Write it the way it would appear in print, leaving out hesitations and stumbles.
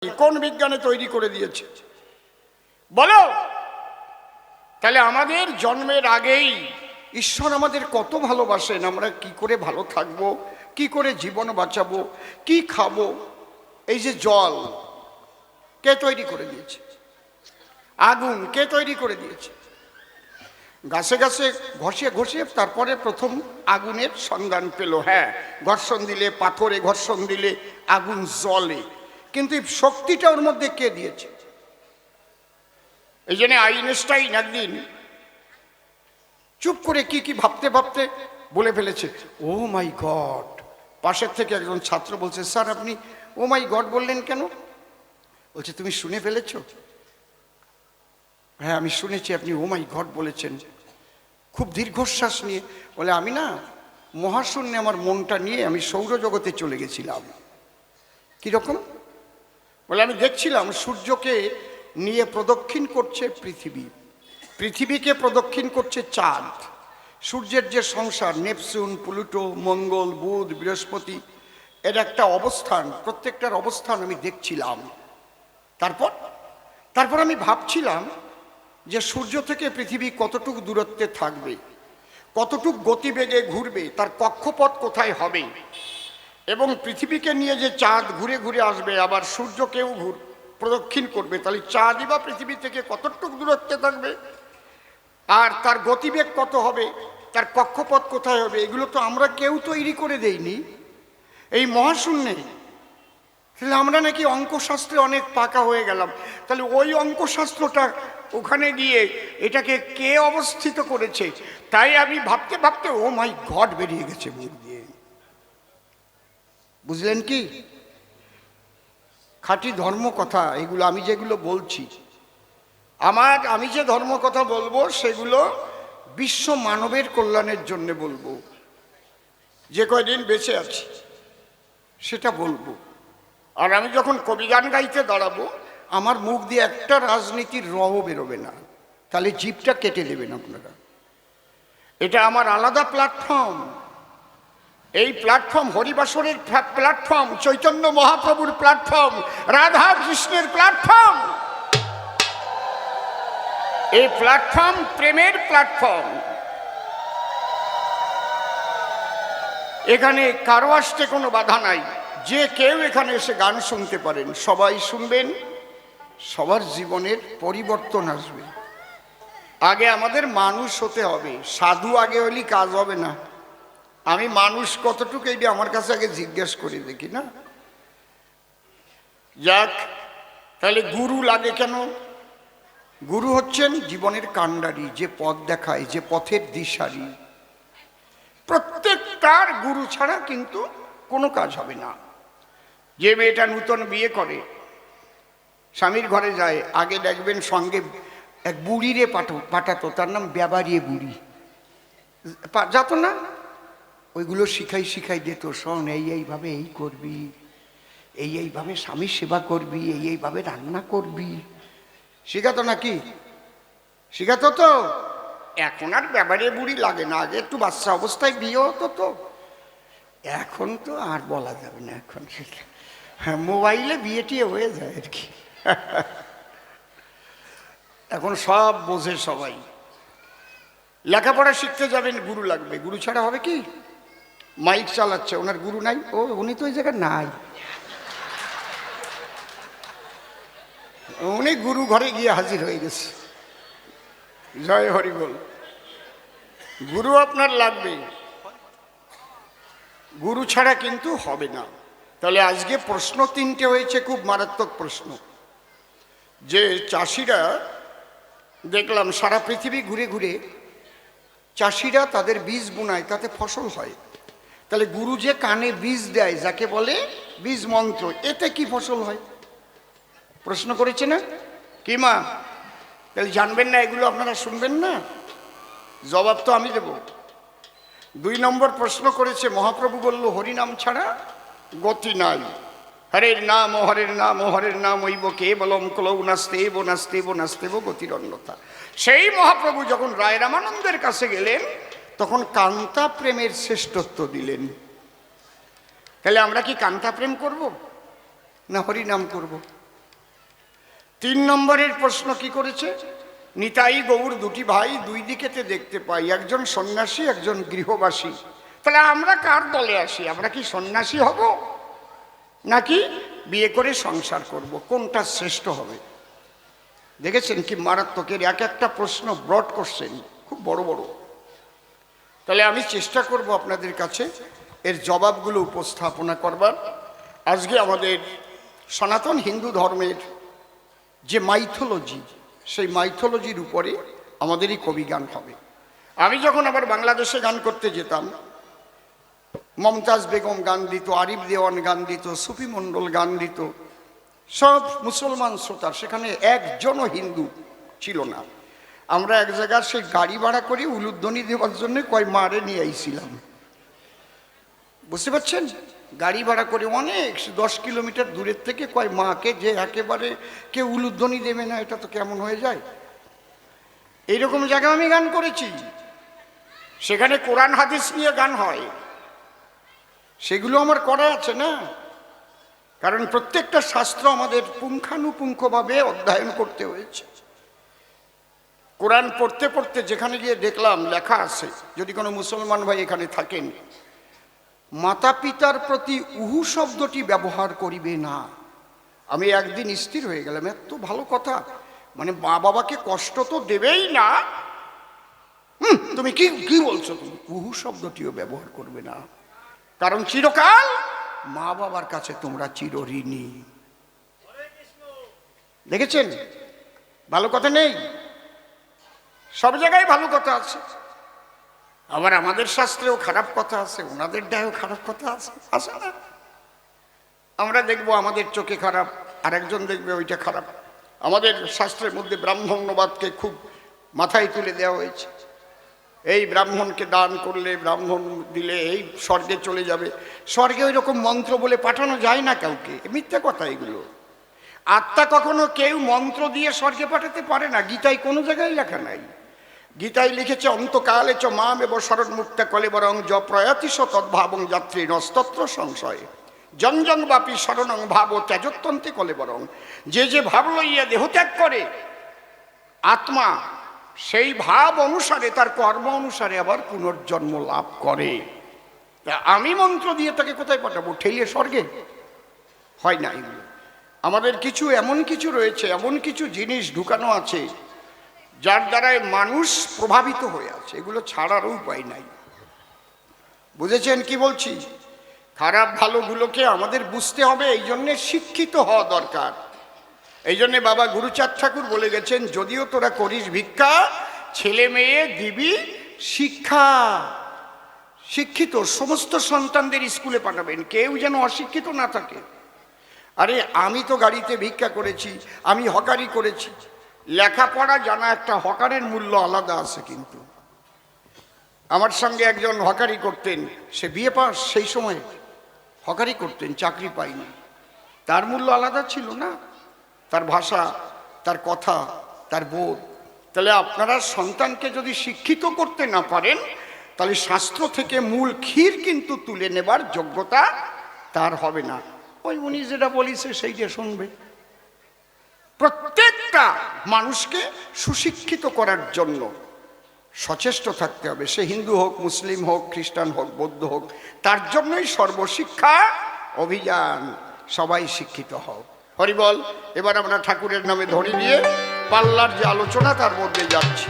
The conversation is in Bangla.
কোন বিজ্ঞানে তৈরি করে দিয়েছে বলো? তাহলে আমাদের জন্মের আগেই ঈশ্বর আমাদের কত ভালোবাসেন, আমরা কি করে ভালো থাকবো, কি করে জীবন বাঁচাবো, কি খাবো। এই যে জল কে তৈরি করে দিয়েছে? আগুন কে তৈরি করে দিয়েছে? গাছে গাছে ঘষিয়ে ঘষিয়ে তারপরে প্রথম আগুনের সন্ধান পেল। হ্যাঁ, ঘর্ষণ দিলে, পাথরে ঘর্ষণ দিলে আগুন জ্বলে, কিন্তু এই শক্তিটা ওর মধ্যে কে দিয়েছে? এই জন্য আইনস্টাইন একদিন চুপ করে কি কি ভাবতে ভাবতে বলে ফেলেছে, ও মাই গড। পাশের থেকে একজন ছাত্র বলছে, স্যার আপনি ও মাই গড বললেন কেন? বলছে, তুমি শুনে ফেলেছ? হ্যাঁ আমি শুনেছি আপনি ও মাই গড বলেছেন। খুব দীর্ঘশ্বাস নিয়ে বলে, আমি না মহাশূন্যে আমার মনটা নিয়ে আমি সৌরজগতে চলে গেছিলাম। কিরকম? বলে, আমি দেখছিলাম সূর্যকে নিয়ে প্রদক্ষিণ করছে পৃথিবী, পৃথিবীকে প্রদক্ষিণ করছে চাঁদ, সূর্যের যে সংসার নেপচুন, প্লুটো, মঙ্গল, বুধ, বৃহস্পতি, এর একটা অবস্থান, প্রত্যেকটার অবস্থান আমি দেখছিলাম। তারপর আমি ভাবছিলাম যে সূর্য থেকে পৃথিবী কতটুকু দূরত্বে থাকবে, কতটুকু গতিবেগে ঘুরবে, তার কক্ষপথ কোথায় হবে, এবং পৃথিবীকে নিয়ে যে চাঁদ ঘুরে ঘুরে আসবে, আবার সূর্যকেও প্রদক্ষিণ করবে, তাহলে চাঁদই বা পৃথিবী থেকে কতটুকু দূরত্বে থাকবে, আর তার গতিবেগ কত হবে, তার কক্ষপথ কোথায় হবে, এগুলো তো আমরা কেউ তৈরি করে দেইনি এই মহাশূন্যে। তাহলে আমরা নাকি অঙ্কশাস্ত্রে অনেক পাকা হয়ে গেলাম। তাহলে ওই অঙ্কশাস্ত্রটা ওখানে গিয়ে এটাকে কে অবস্থিত করেছে? তাই আমি ভাবতে ভাবতে ও মাই গড বেরিয়ে গেছে মুখ দিয়ে। বুঝলেন কি? খাঁটি ধর্ম কথা এগুলো। আমি যেগুলো বলছি, আমি যে ধর্ম কথা বলবো সেগুলো বিশ্ব মানবের কল্যাণের জন্য বলবো। যে কয়দিন বেঁচে আছি সেটা বলবো। আর আমি যখন কবিগান গাইতে দাঁড়াবো, আমার মুখ দিয়ে একটা রাজনীতির রও বেরোবে না, তাহলে জিভটা কেটে দেবেন আপনারা। এটা আমার আলাদা প্ল্যাটফর্ম। এই প্ল্যাটফর্ম হরিবাসরের প্ল্যাটফর্ম, চৈতন্য মহাপ্রভুর প্ল্যাটফর্ম, রাধা কৃষ্ণের প্ল্যাটফর্ম। এই প্ল্যাটফর্ম প্রেমের প্ল্যাটফর্ম। এখানে কারো আসতে কোনো বাধা নাই। যে কেউ এখানে এসে গান শুনতে পারেন, সবাই শুনবেন, সবার জীবনের পরিবর্তন আসবে। আগে আমাদের মানুষ হতে হবে, সাধু আগে হলে কাজ হবে না। আমি মানুষ কতটুকু এইটা আমার কাছে আগে জিজ্ঞেস করে দেখি না। যাক, তাহলে গুরু লাগে কেন? গুরু হচ্ছেন জীবনের কাণ্ডারি, যে পথ দেখায়, যে পথের দিশারি। প্রত্যেকটার গুরু ছাড়া কিন্তু কোনো কাজ হবে না। যে মেয়েটা নূতন বিয়ে করে, স্বামীর ঘরে যায়, আগে দেখবেন সঙ্গে এক বুড়িরে পাঠাতো, তার নাম ব্যাবারিয়ে বুড়ি, যাতো না? ওইগুলো শিখাই দিত, শোন এইভাবে এই করবি, এইভাবে স্বামীর সেবা করবি, এইভাবে রান্না করবি। শিখাতো নাকি? শিখাতো তো। এখন আর ব্যাবারিয়ে বুড়ি লাগে না, আগে একটু বাচ্চা অবস্থায় বিয়ে হতো তো। এখন তো আর বলা যাবে না, এখন হ্যাঁ মোবাইলে বিয়ে টিয়ে হয়ে যায় আর কি। এখন সব বোঝে সবাই। লেখাপড়া শিখতে যাবেন, গুরু লাগবে। গুরু ছাড়া হবে কি? মাইক চালাচ্ছে, ওনার গুরু নাই, ও উনি তো ওই জায়গায় নাই, উনি গুরু ঘরে গিয়ে হাজির হয়ে গেছে। জয় হরি বল। গুরু আপনার লাগবে, গুরু ছাড়া কিন্তু হবে না। তাহলে আজকে প্রশ্ন তিনটে হয়েছে, খুব মারাত্মক প্রশ্ন। যে চাষিরা দেখলাম সারা পৃথিবী ঘুরে ঘুরে চাষিরা তাদের বীজ বুনায়, তাতে ফসল হয়। তাহলে গুরু যে কানে বীজ দেয়, যাকে বলে বীজ মন্ত্র, এতে কি ফসল হয়? প্রশ্ন করেছে না কি মা? তাহলে জানবেন না এগুলো, আপনারা শুনবেন না? জবাব তো আমি দেব। 2 নম্বর প্রশ্ন করেছে, মহাপ্রভু বলল হরিনাম ছাড়া গতি নাই। হরের নাম ও হরের নাম ও হরের নাম ওইব কেবলম কলৌ নাস্তেব নাস্তেব নাস্তেব গতির অন্যথা। সেই মহাপ্রভু যখন রায় রামানন্দের কাছে গেলেন, তখন কান্তা প্রেমের শ্রেষ্ঠত্ব দিলেন। তাহলে আমরা কি কান্তা প্রেম করব না হরিনাম করব? তিন নম্বরের প্রশ্ন কি করেছে? নিতাই গৌর দুটি ভাই, দুই দিকেতে দেখতে পাই, একজন সন্ন্যাসী একজন গৃহবাসী। তাহলে আমরা কার দলে আসি? আমরা কি সন্ন্যাসী হব নাকি বিয়ে করে সংসার করব? কোনটা শ্রেষ্ঠ হবে? দেখেছেন কি মারাত্মকের এক একটা প্রশ্ন, ব্রড কোশ্চেন, খুব বড় বড়। তাহলে আমি চেষ্টা করব আপনাদের কাছে এর জবাবগুলো উপস্থাপনা করবার। আজকে আমাদের সনাতন হিন্দু ধর্মের যে মাইথোলজি, সেই মাইথোলজির উপরে আমাদেরই কবি গান হবে। আমি যখন আবার বাংলাদেশে গান করতে যেতাম, মমতাজ বেগম গান দিত, আরিফ দেওয়ান গান দিত, সুফি মণ্ডল গান দিত, সব মুসলমান শ্রোতার, সেখানে একজনও হিন্দু ছিল না। আমরা এক জায়গায় সেই গাড়ি ভাড়া করে উলুধ্বনি দেওয়ার জন্য কয় মারে নিয়ে আইছিলাম, বুঝতে পারছেন? গাড়ি ভাড়া করে অনেক 10 কিলোমিটার দূরের থেকে কয় মাকে, যে একেবারে কেউ উলুধ্বনি দেবে না, এটা তো কেমন হয়ে যায়। এইরকম জায়গায় আমি গান করেছি, সেখানে কোরআন হাদিস নিয়ে গান হয়, সেগুলো আমার করা আছে না। কারণ প্রত্যেকটা শাস্ত্র আমাদের পুঙ্খানুপুঙ্খভাবে অধ্যয়ন করতে হয়েছে। কোরআন পড়তে পড়তে যেখানে গিয়ে দেখলাম লেখা আছে, যদি কোনো মুসলমান ভাই এখানে থাকেন, মাতা পিতার প্রতি উহু শব্দটি ব্যবহার করিবে না। আমি একদিন স্থির হয়ে গেলাম, এত ভালো কথা, মানে মা বাবাকে কষ্ট তো দেবেই না, তুমি কি কি বলছো? তুমি উহু শব্দটিও ব্যবহার করবে না, কারণ চিরকাল মা বাবার কাছে তোমরা চিরঋণী। দেখেছেন ভালো কথা নেই? সব জায়গায় ভালো কথা আছে, আবার আমাদের শাস্ত্রেও খারাপ কথা আছে, ওনাদের দায়েও খারাপ কথা আছে, আছে না? আমরা দেখবো আমাদের চোখে খারাপ, আর একজন দেখবে ওইটা খারাপ। আমাদের শাস্ত্রের মধ্যে ব্রাহ্মণ্যবাদকে খুব মাথায় তুলে দেওয়া হয়েছে। এই ব্রাহ্মণকে দান করলে, ব্রাহ্মণ দিলে এই স্বর্গে চলে যাবে। স্বর্গে ওই রকম মন্ত্র বলে পাঠানো যায় না কাউকে, মিথ্যা কথা এগুলো। আত্মা কখনো কেউ মন্ত্র দিয়ে স্বর্গে পাঠাতে পারে না, গীতায় কোনো জায়গায় লেখা নাই। গীতায় লিখেছে অন্তকালে চ মাম এব শরণ মুক্তা কলেবরং য প্রয়াতিশ তদ্ভাবং যাত্রী নস্তত্র সংশয় জঞ্জং বাপি শরণং ভাব ত্যাজত্যন্তে কলেবরং। যে যে ভাব লইয়া দেহ ত্যাগ করে আত্মা, সেই ভাব অনুসারে তার কর্ম অনুসারে আবার পুনর্জন্ম লাভ করে। তা আমি মন্ত্র দিয়ে তাকে কোথায় পাঠাবো? ঠেলিয়ে স্বর্গে? হয় না। এগুলো আমাদের কিছু এমন কিছু রয়েছে, এমন কিছু জিনিস ঢুকানো আছে যার দ্বারায় মানুষ প্রভাবিত হয়ে আছে, এগুলো ছাড়ারও উপায় নাই। বুঝেছেন কি বলছি? খারাপ ভালোগুলোকে আমাদের বুঝতে হবে, এই জন্যে শিক্ষিত হওয়া দরকার। এই জন্যে বাবা গুরুচাঁদ ঠাকুর বলে গেছেন, যদিও তোরা করিস ভিক্ষা, ছেলে মেয়ে দিবি শিক্ষা। শিক্ষিত সমস্ত সন্তানদের স্কুলে পাঠাবেন, কেউ যেন অশিক্ষিত না থাকে। আরে আমি তো গাড়িতে ভিক্ষা করেছি, আমি হকারি করেছি, লেখাপড়া জানা একটা হকারের মূল্য আলাদা আছে। কিন্তু আমার সঙ্গে একজন হকারি করতেন, সে বিএ পাস, সেই সময় হকারি করতেন, চাকরি পাইনি, তার মূল্য আলাদা ছিল না, তার ভাষা, তার কথা, তার বোধ। তাহলে আপনারা সন্তানকে যদি শিক্ষিত করতে না পারেন, তাহলে শাস্ত্র থেকে মূল ক্ষীর কিন্তু তুলে নেবার যোগ্যতা তার হবে না। ওই উনি যেটা বলিছে সেইটা শুনবে। প্রত্যেকটা মানুষকে সুশিক্ষিত করার জন্য সচেষ্ট থাকতে হবে, সে হিন্দু হোক, মুসলিম হোক, খ্রিস্টান হোক, বৌদ্ধ হোক, তার জন্যই সর্বশিক্ষা অভিযান। সবাই শিক্ষিত হোক। হরিবল। এবার আমরা ঠাকুরের নামে ধরে দিয়ে পাল্লার যে আলোচনা তার মধ্যে যাচ্ছি।